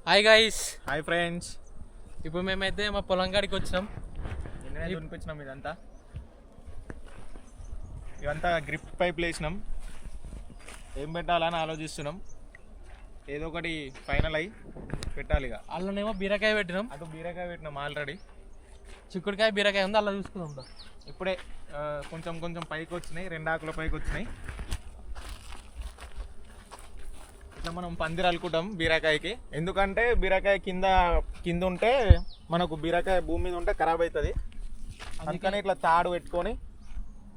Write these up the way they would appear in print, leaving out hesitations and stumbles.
Hi guys. Hi friends. ఇప్పుడు మేమైతే మా పొలం కాడికి వచ్చినాం. నిన్ననే దునిపించినాం. ఇవంతా గ్రిప్ పైపులు వేసినాం. ఏం పెట్టాలని ఆలోచిస్తున్నాం. ఏదో ఒకటి ఫైనల్ అయ్యి పెట్టాలి. ఇక అల్లనేమో బీరకాయ పెట్టినాం. అటు బీరకాయ పెట్టినాం ఆల్రెడీ. చిక్కుడుకాయ బీరకాయ ఉంది, అలా చూసుకుందాం. ఇప్పుడే కొంచెం కొంచెం పైకి వచ్చినాయి, 2 ఆకుల పైకి వచ్చినాయి. ఇట్లా మనం పందిరి అలుకుంటాం బీరకాయకి. ఎందుకంటే బీరకాయ కింద ఉంటే మనకు బీరకాయ భూమి మీద ఉంటే ఖరాబ్ అవుతుంది. అందుకని ఇట్లా తాడు పెట్టుకొని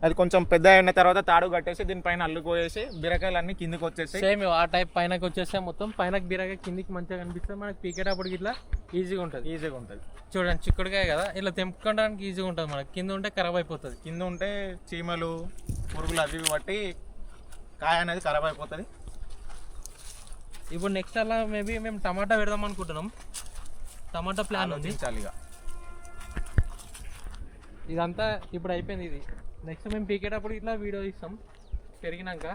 అది కొంచెం పెద్ద అయిన తర్వాత తాడు కట్టేసి దీనిపైన అల్లుకోయేసి బీరకాయలు అన్ని కిందికి వచ్చేసి సేమ్ ఆ టైప్ పైనకి వచ్చేస్తే మొత్తం పైన బీరకాయ కిందికి మంచిగా కనిపిస్తుంది. మనకి పీకేటప్పుడు ఇట్లా ఈజీగా ఉంటుంది. చూడండి, చిక్కుడుకాయ కదా, ఇట్లా తెంపుకోవడానికి ఈజీగా ఉంటుంది. మనకి కింద ఉంటే ఖరాబ్ అయిపోతుంది. కింద ఉంటే చీమలు పురుగులు అవి బట్టి కాయ అనేది ఖరాబ్ అయిపోతుంది. ఇప్పుడు నెక్స్ట్ అలా మేబీ మేము టమాటా పెడదాం అనుకుంటున్నాం. టమాటా ప్లాన్ ఉంది. ఇదంతా ఇప్పుడు అయిపోయింది. ఇది నెక్స్ట్ మేము పీకేటప్పుడు ఇట్లా వీడియో ఇస్తాం పెరిగినాక.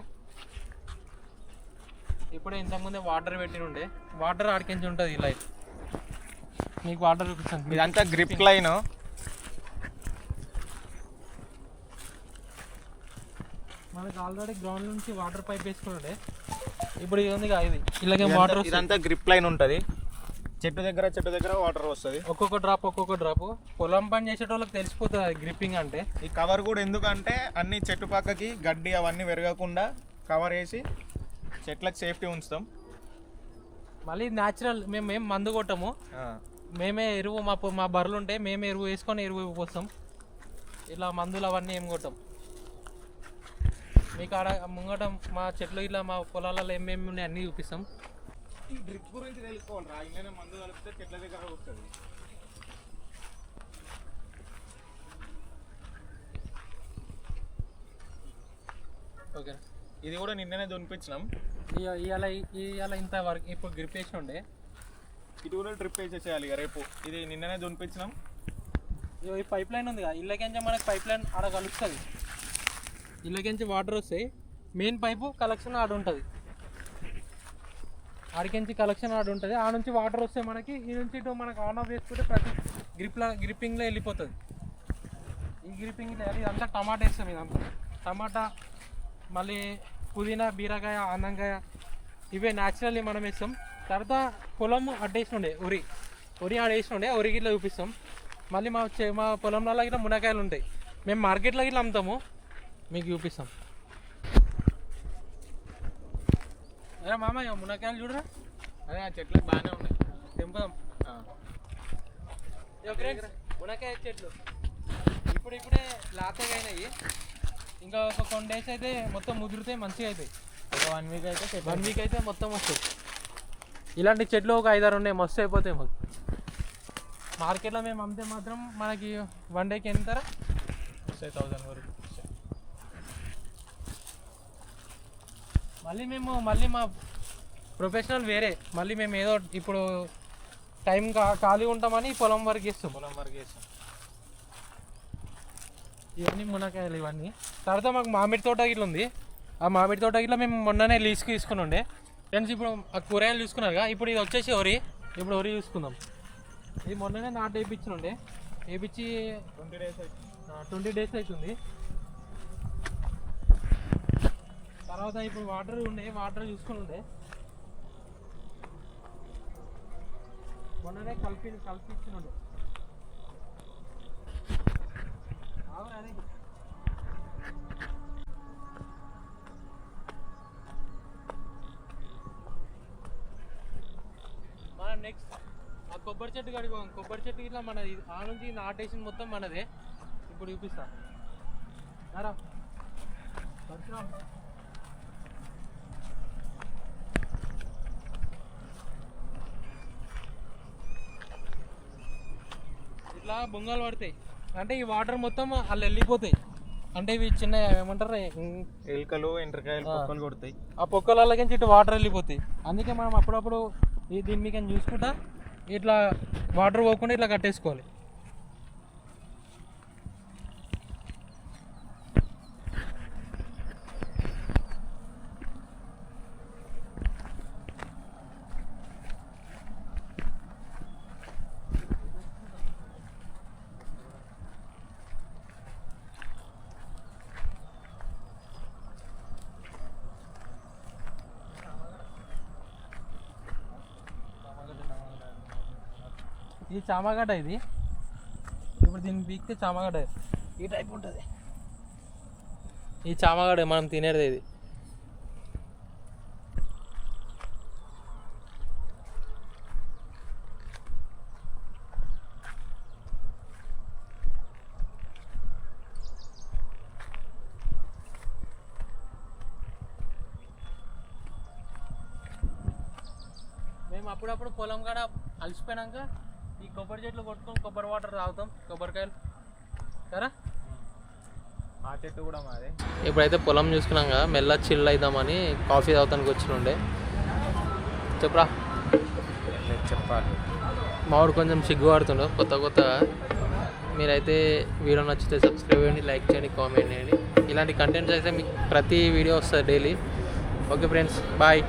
ఇప్పుడే ఇంతకుముందే వాటర్ పెట్టినుండే, వాటర్ ఆడికించి ఉంటుంది. ఇలా మీకు వాటర్ చూపిస్తాను. ఇదంతా గ్రిప్ లైన్. మనకి ఆల్రెడీ గ్రౌండ్ నుంచి వాటర్ పైప్ వేసుకుంటే ఇప్పుడు ఇది ఉంది. ఇది ఇలాగే వాటర్, ఇదంతా గ్రిప్ లైన్ ఉంటుంది. చెట్టు దగ్గర వాటర్ వస్తుంది. ఒక్కొక్క డ్రాప్. పొలం పని చేసేటోళ్ళకి తెలిసిపోతుంది అది గ్రిప్పింగ్ అంటే. ఈ కవర్ కూడా ఎందుకంటే అన్ని చెట్టు పక్కకి గడ్డి అవన్నీ పెరగకుండా కవర్ వేసి చెట్లకు సేఫ్టీ ఉంచుతాం. మళ్ళీ న్యాచురల్, మేము ఏం మందు కొట్టము. మేమే ఎరువు, మా బర్రెలు ఉంటే మేమే ఎరువు వేసుకొని ఎరువు పోస్తాం. ఇలా మందులు అవన్నీ ఏం కొట్టాం. మీకు ఆడ ముంగట మా చెట్లు ఇట్లా మా పొలాలలో ఏమేమి ఉన్నాయి అన్నీ చూపిస్తాం. ఈ డ్రిప్ గురించి తెలుసుకోవాలరా, ఇలానే మందు కలిపితే చెట్ల దగ్గర వస్తుంది. ఓకే, ఇది కూడా నిన్ననే దునిపించినాం. ఇవాళ ఇంత వరకు ఇప్పుడు గ్రిప్ వేసి ఉండే. ఇటు కూడా డ్రిప్ వేసేసేయాలి ఇక రేపు. ఇది నిన్ననే దునిపించినాం. ఈ పైప్ లైన్ ఉంది కదా, ఇళ్ళకించి మనకి పైప్ లైన్ ఆడ కలుస్తుంది. ఇళ్ళకించి వాటర్ వస్తాయి. మెయిన్ పైపు కలెక్షన్ ఆడ ఉంటుంది. ఆడికించి కలెక్షన్ ఆడ ఉంటుంది. ఆ నుంచి వాటర్ వస్తే మనకి ఈ నుంచి ఇటు మనకు ఆన్ ఆఫ్ వేసుకుంటే ప్రతి గ్రిప్పింగ్లో వెళ్ళిపోతుంది. ఈ గ్రిప్పింగ్లో ఇదంతా టమాటా వేస్తాం. ఇదంతా టమాటా, మళ్ళీ పుదీనా, బీరకాయ, అన్నంకాయ, ఇవే న్యాచురల్లీ మనం వేస్తాం. తర్వాత పొలం అడ్డేసినుండే ఒరి ఆడేసినుండే, ఒరికి ఇట్లా చూపిస్తాం. మళ్ళీ మా పొలంలో ఇట్లా మునక్కాయలు ఉంటాయి. మేము మార్కెట్లో ఇట్లా అమ్ముతాము, మీకు చూపిస్తాం. అరే మామ, మునక్కాయలు చూడరా. అదే ఆ చెట్లు బాగానే ఉన్నాయి, తెంపుదాం. మునక్కాయ చెట్లు ఇప్పుడే లాతగా అయినాయి. ఇంకా ఒక 10 days అయితే మొత్తం ముదిరితే మంచిగా అవుతాయి. ఒక 1 week అయితే మొత్తం వస్తాయి. ఇలాంటి చెట్లు ఒక 5-6 ఉన్నాయి, మస్తు అయిపోతాయి మాకు. మార్కెట్లో మేము అమ్మితే మాత్రం మనకి 1 dayకి ఎంత 1000 వరకు. మళ్ళీ మా ప్రొఫెషనల్ వేరే. మళ్ళీ మేము ఏదో ఇప్పుడు టైం ఖాళీ ఉంటామని పొలం వరకు వేస్తాం. ఇవన్నీ మునక్కాయలు ఇవన్నీ. తర్వాత మాకు మామిడి తోట ఇట్లా ఉంది. ఆ మామిడి తోట ఇట్లా మేము మొన్ననే లీజ్కి తీసుకుని ఉండే ఫ్రెండ్స్. ఇప్పుడు ఆ కూరగాయలు చూసుకున్నారుగా. ఇప్పుడు ఇది వచ్చేసి ఒరి చూసుకుందాం. ఇది మొన్ననే నాటు వేయించి 20 days అవుతుంది. తర్వాత ఇప్పుడు వాటర్ చూసుకుని ఉండే మొన్ననే కలిపించుండే. మనం నెక్స్ట్ ఆ కొబ్బరి చెట్టు కాడికి పోదాం. కొబ్బరి చెట్టు ఇట్లా మనది. ఆ నుంచి నాటేసిన మొత్తం మనదే. ఇప్పుడు చూపిస్తా. ఇట్లా బొంగాలు పడతాయి అంటే ఈ వాటర్ మొత్తం అలా వెళ్ళిపోతాయి. అంటే ఇవి చిన్న ఏమంటారు, ఎలుకలు, ఎండ్రకాయలు, పొక్కలు కొడతాయి. ఆ పొక్కలకి ఇటు వాటర్ వెళ్ళిపోతాయి. అందుకే మనం అప్పుడప్పుడు దీన్ని మీకు చూసుకుంటా ఇట్లా వాటర్ పోకుండా ఇట్లా కట్టేసుకోవాలి. ఇది చామగడ్డ. ఇది ఇప్పుడు దీన్ని పీకితే చామగడ్డ ఈ టైప్ ఉంటుంది. ఈ చామగడ్డ మనం తినేది ఇది. మేము అప్పుడప్పుడు పొలం కాడ అలసిపోయినాక ఈ కొబ్బరి చెట్లు కొట్టుకొని కొబ్బరి వాటర్ తాగుతాం, కొబ్బరికాయలు సరే. ఆ చెట్టు కూడా మాది. ఇప్పుడైతే పొలం చూసుకున్నాక మెల్ల చిల్ అవుదామని కాఫీ తాగుతానికి వచ్చినుండే. చెప్పరా చెప్పాలి. మావాడు కొంచెం సిగ్గు పడుతుండో కొత్తగా. మీరైతే వీడియో నచ్చితే సబ్స్క్రైబ్ చేయండి, లైక్ చేయండి, కామెంట్ చేయండి. ఇలాంటి కంటెంట్స్ అయితే మీకు ప్రతి వీడియో వస్తుంది డైలీ. Okay friends, bye.